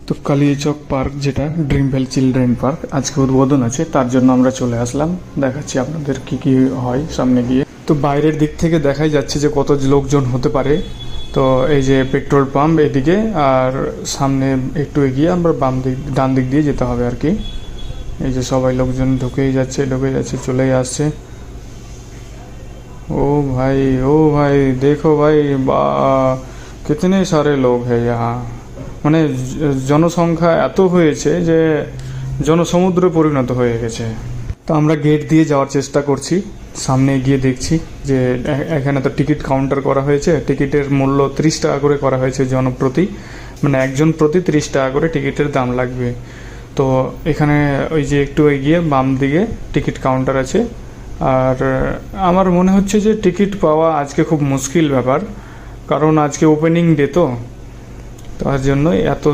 তো কালিয়াচক পার্ক, যেটা dream valley children park, আজকে উদ্বোধন আছে, তার জন্য আমরা চলে আসলাম। দেখাচ্ছি আপনাদের কি কি হয় সামনে গিয়ে। তো বাইরের দিক থেকে দেখাই যাচ্ছে যে কত লোকজন হতে পারে। তো এই যে পেট্রোল পাম্প এদিকে, আর সামনে একটু এগিয়ে আমরা ডান দিক দিয়ে যেতে হবে আর কি। এই যে সবাই লোকজন ঢুকেই যাচ্ছে চলেই আসছে। ओ भाई, ओ भाई, देखो भाई, कितने सारे लोग हैं यहाँ। মানে জনসংখ্যা এত হয়েছে যে জনসমুদ্রে পরিণত হয়ে গেছে। তো আমরা গেট দিয়ে যাওয়ার চেষ্টা করছি। সামনে গিয়ে দেখছি যে এখানে তো টিকিট কাউন্টার করা হয়েছে। টিকিটের মূল্য 30 টাকা করে করা হয়েছে জনপ্রতি, মানে একজন প্রতি 30 টাকা করে টিকিটের দাম লাগবে। তো এখানে ওই যে একটু এগিয়ে বাম দিকে টিকিট কাউন্টার আছে। আর আমার মনে হচ্ছে যে টিকিট পাওয়া আজকে খুব মুশকিল ব্যাপার, কারণ আজকে ওপেনিং ডে, তো তার জন্যই এত